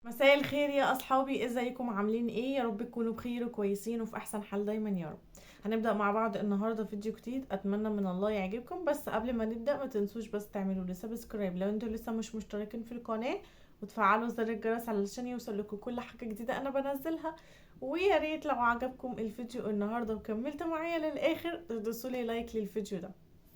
مساء الخير يا اصحابي، ازيكم؟ عاملين ايه؟ يا رب تكونوا بخير وكويسين وفي احسن حال دايما يا رب. هنبدا مع بعض النهارده فيديو جديد، اتمنى من الله يعجبكم. بس قبل ما نبدا ما تنسوش بس تعملوا لي سبسكرايب لو انتوا لسه مش مشتركين في القناه، وتفعلوا زر الجرس علشان يوصلكوا كل حاجه جديده انا بنزلها. ويا ريت لو عجبكم الفيديو النهارده وكملتوا معايا للاخر تدوسوا لي لايك للفيديو ده.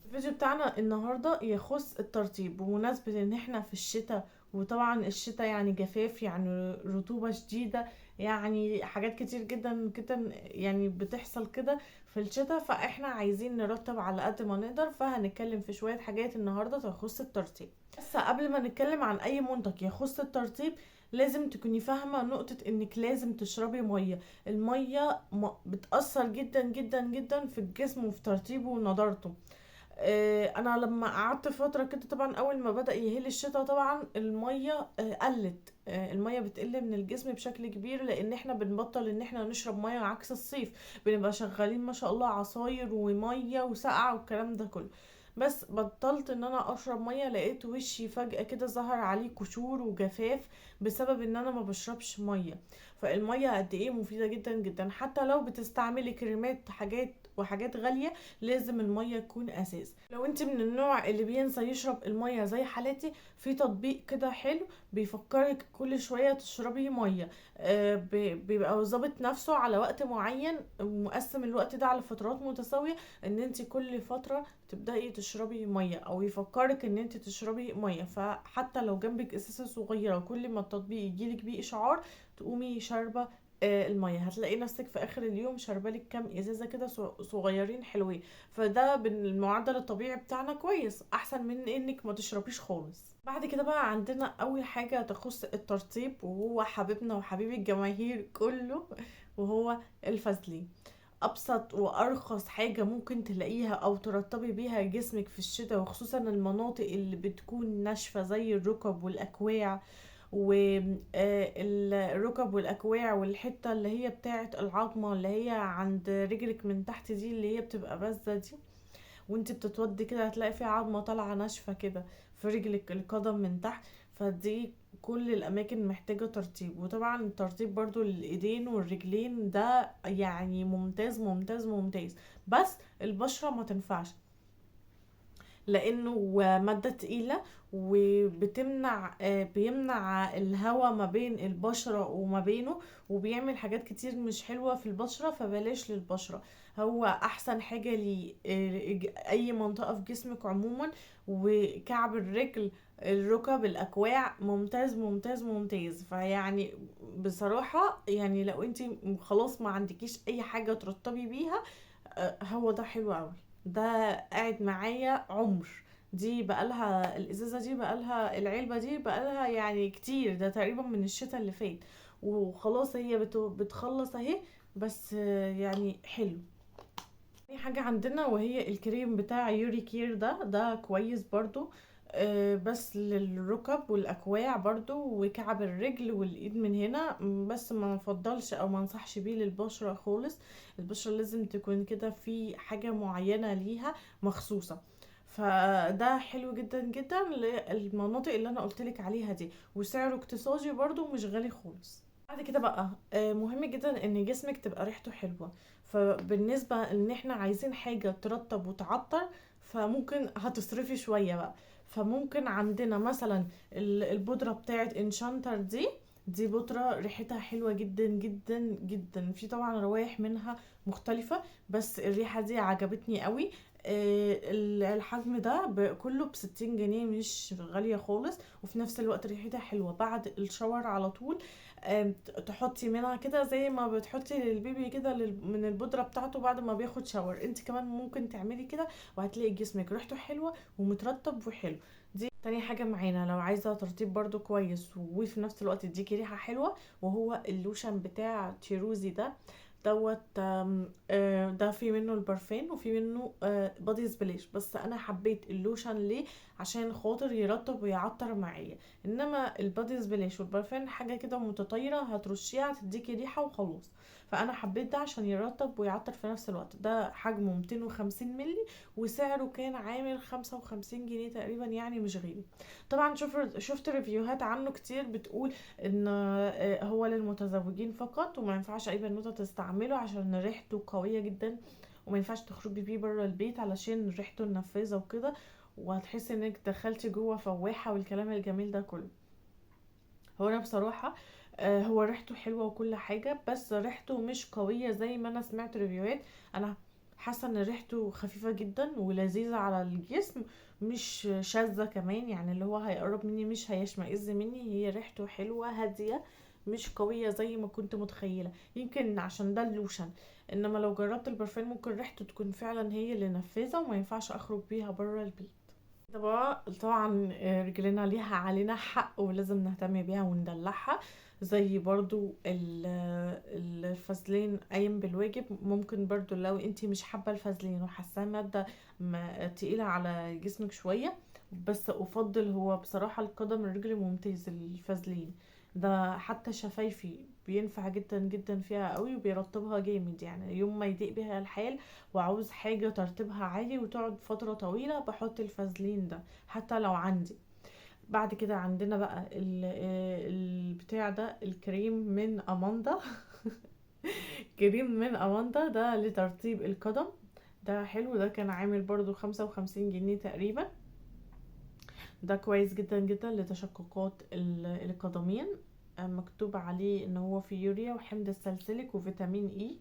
الفيديو بتاعنا النهاردة يخص الترطيب بمناسبة ان احنا في الشتاء، وطبعا الشتاء يعني جفاف، يعني رطوبة شديدة، يعني حاجات كتير جدا جدا يعني بتحصل كده في الشتاء. فاحنا عايزين نرتب على قد ما نقدر، فهنتكلم في شوية حاجات النهاردة تخص الترطيب. بس قبل ما نتكلم عن اي منتج يخص الترطيب، لازم تكوني فاهمة نقطة انك لازم تشربي مية. المية بتأثر جدا جدا جدا في الجسم وفي ترطيبه ونضارته. انا لما قعدت فتره كده، طبعا اول ما بدأ يهيل الشتاء طبعا الميه قلت. الميه بتقل من الجسم بشكل كبير، لان احنا بنبطل ان احنا نشرب ميه عكس الصيف. بنبقى شغالين ما شاء الله عصاير وميه وسقعه والكلام ده كله. بس بطلت ان انا اشرب ميه، لقيت وشي فجأة كده ظهر عليه قشور وجفاف بسبب ان انا ما بشربش ميه. فالميه قد ايه مفيده جدا جدا، حتى لو بتستعملي كريمات حاجات وحاجات غاليه، لازم المية تكون اساس. لو انت من النوع اللي بينسى يشرب المية زي حالتي، في تطبيق كده حلو بيفكرك كل شوية تشربي مية. بيبقى ظابط نفسه على وقت معين، مقسم الوقت ده على فترات متساوية، ان انت كل فترة تبدأي تشربي مية، او يفكرك ان انت تشربي مية. فحتى لو جنبك ازازة صغيرة، كل ما التطبيق يجيلك بيه اشعار تقومي شاربة المية، هتلاقي نفسك في اخر اليوم شربالك كام ازازة كده صغيرين حلوين. فده بالمعدل الطبيعي بتاعنا كويس، احسن من انك ما تشربيش خالص. بعد كده بقى عندنا اول حاجة تخص الترطيب، وهو حبيبنا وحبيب الجماهير كله، وهو الفازلين. ابسط وارخص حاجة ممكن تلاقيها او ترطبي بيها جسمك في الشتاء، وخصوصا المناطق اللي بتكون ناشفة زي الركب والاكواع. والركب والاكواع والحته اللي هي بتاعه العظمه اللي هي عند رجلك من تحت دي، اللي هي بتبقى بازه دي، وانت بتتودي كده هتلاقي في عظمه طالعه ناشفه كده في رجلك القدم من تحت. فدي كل الاماكن محتاجه ترطيب. وطبعا الترطيب برضو للايدين والرجلين ده يعني ممتاز ممتاز ممتاز. بس البشره ما تنفعش، لانه مادة تقيلة، وبتمنع بيمنع الهواء ما بين البشرة وما بينه، وبيعمل حاجات كتير مش حلوة في البشرة، فبلاش للبشرة. هو احسن حاجة اي منطقة في جسمك عموما، وكعب الرجل، الركب، الاكواع، ممتاز ممتاز ممتاز. فيعني بصراحة يعني لو انت خلاص ما عندكيش اي حاجة ترطبي بيها، هو ده حلو قوي. ده قاعد معايا عمر. دي بقالها الازازه دي، بقالها العلبه دي بقالها يعني كتير، ده تقريبا من الشتاء اللي فات، وخلاص هي بتخلص اهي. بس يعني حلو. في حاجة عندنا وهي الكريم بتاع يوري كير، ده كويس برضو. بس للركب والاكواع برضو وكعب الرجل والايد من هنا. بس ما نفضلش او ما نصحش بيه للبشرة خالص. البشرة لازم تكون كده في حاجة معينة ليها مخصوصة. فده حلو جدا جدا للمناطق اللي انا قلتلك عليها دي، وسعره اقتصادي برضو مش غالي خالص. بعد كده بقى مهم جدا ان جسمك تبقى ريحته حلوة. فبالنسبة ان احنا عايزين حاجة ترطب وتعطر، فممكن هتصرفي شوية بقى. فممكن عندنا مثلا البودرة بتاعت انشانتر دي بودرة ريحتها حلوة جدا جدا جدا. في طبعا روايح منها مختلفة، بس الريحة دي عجبتني قوي. الحجم ده كله ب60 جنيه، مش غالية خالص، وفي نفس الوقت ريحتها حلوة. بعد الشاور على طول تحطي منها كده زي ما بتحطي للبيبي كده من البودرة بتاعته بعد ما بياخد شاور. انت كمان ممكن تعملي كده، وهتلاقي جسمك ريحته حلوة ومترطب وحلو. دي تاني حاجة معانا لو عايزة ترطيب برضو كويس وفي نفس الوقت يديكي ريحة حلوة، وهو اللوشن بتاع تيروزي ده. دوت ده في منه البرفان وفي منه بادي سبلاش، بس انا حبيت اللوشن ليه؟ عشان خاطر يرطب ويعطر معايا. انما البادي سبلاش والبرفان حاجه كده متطايره، هترشيها تديكي ريحه وخلاص. فانا حبيت ده عشان يرطب ويعطر في نفس الوقت. ده حجمه 250 ملي، وسعره كان عامل 55 جنيه تقريبا، يعني مش غالي. طبعا شفت ريفيوهات عنه كتير بتقول ان هو للمتزوجين فقط، وما ينفعش اي بنوته تستعمله عشان ريحته قويه جدا، وما ينفعش تخرجي بيه بره البيت علشان ريحته النفاذه وكده، وهتحسي انك دخلتي جوه فواحه والكلام الجميل ده كله. هو انا بصراحه هو ريحته حلوه وكل حاجه، بس ريحته مش قويه زي ما انا سمعت ريفيوهات. انا حاسه ان ريحته خفيفه جدا ولذيذه على الجسم، مش شاذه كمان، يعني اللي هو هيقرب مني مش هيشمئز مني. هي ريحته حلوه هاديه، مش قويه زي ما كنت متخيله، يمكن عشان ده اللوشن. انما لو جربت البرفان ممكن ريحته تكون فعلا هي اللي نفاذه وما ينفعش اخرج بيها بره البيت. ده بقى طبعا رجلنا ليها علينا حق، ولازم نهتم بيها وندلعها. زي برضو الفازلين قايم بالواجب. ممكن برضو لو انتي مش حابة الفازلين وحاساه مادة تقيلة على جسمك شوية، بس افضل هو بصراحة القدم الرجل ممتاز الفازلين ده. حتى شفايفي بينفع جدا جدا فيها قوي وبيرطبها جامد، يعني يوم ما يضيق بيها الحال وعاوز حاجة ترتيبها عالي وتقعد فترة طويلة بحط الفازلين ده حتى لو عندي. بعد كده عندنا بقى البتاع ده، الكريم من اماندا. كريم من اماندا ده لترطيب القدم. ده حلو، ده كان عامل برضو 55 جنيه تقريبا. ده كويس جدا جدا لتشققات القدمين. مكتوب عليه ان هو فيه يوريا وحمض السلسليك وفيتامين اي.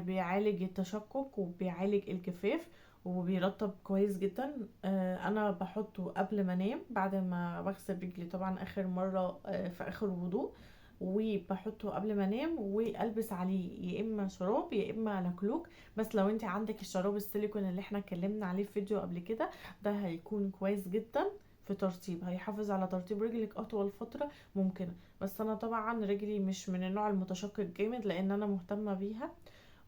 بيعالج التشقق وبيعالج الجفاف وبيرطب كويس جدا. انا بحطه قبل ما انام بعد ما بغسل رجلي طبعا اخر مرة في اخر وضوء، وبحطه قبل ما انام والبس عليه يا اما شراب يا اما لكلوك. بس لو انت عندك الشراب السيليكون اللي احنا اتكلمنا عليه في فيديو قبل كده، ده هيكون كويس جدا في ترطيب، هيحافظ على ترطيب رجلك اطول فترة ممكنة. بس انا طبعا رجلي مش من النوع المتشقق جامد لان انا مهتمة بيها،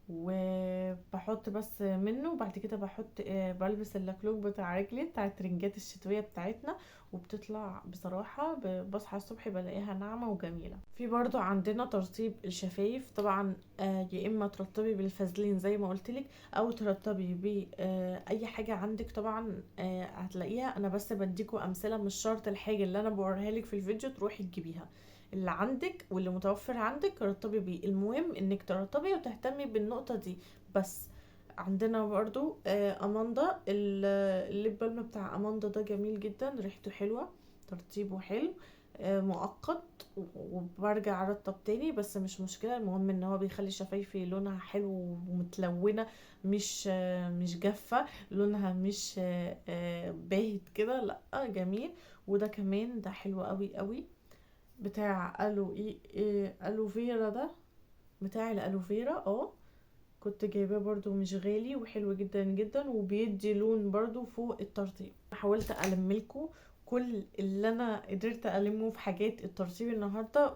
وبحط بس منه. وبعد كده بحط بلبس اللكلوك بتاع رجلي بتاع الترنجات الشتوية بتاعتنا، وبتطلع بصراحة بصحى الصبح بلاقيها ناعمة وجميلة. في برضو عندنا ترطيب الشفايف طبعا. يا اما ترطبي بالفازلين زي ما قلتلك، او ترطبي باي حاجة عندك طبعا هتلاقيها. انا بس بديكوا امثلة، مش شرط الحاجة اللي انا بوريها لك في الفيديو تروحي تجيبيها. اللي عندك واللي متوفر عندك رطبي بيه، المهم انك ترطبي وتهتمي بالنقطة دي بس. عندنا برضو اماندا، الليب بالم بتاع اماندا ده جميل جدا، ريحته حلوة، ترطيبه حلو، مؤقت، وبرجع ارطب تاني بس مش مشكلة. المهم ان هو بيخلي شفايفي لونها حلو ومتلونة، مش جافة، لونها مش باهت كده، لا جميل. وده كمان ده حلو قوي قوي، بتاع الوفيرا ده، بتاع الالوفيرا. كنت جايباه برضو مش غالي وحلو جدا جدا، وبيدي لون برضو فوق الترطيب. حاولت الملكم كل اللي انا قدرت المه في حاجات الترطيب النهارده،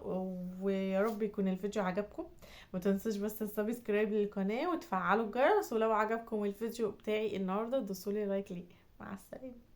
ويا رب يكون الفيديو عجبكم. ما تنسوش بس السبسكرايب للقناه وتفعلوا الجرس، ولو عجبكم الفيديو بتاعي النهارده دوسولي لايك ليه. مع السلامه.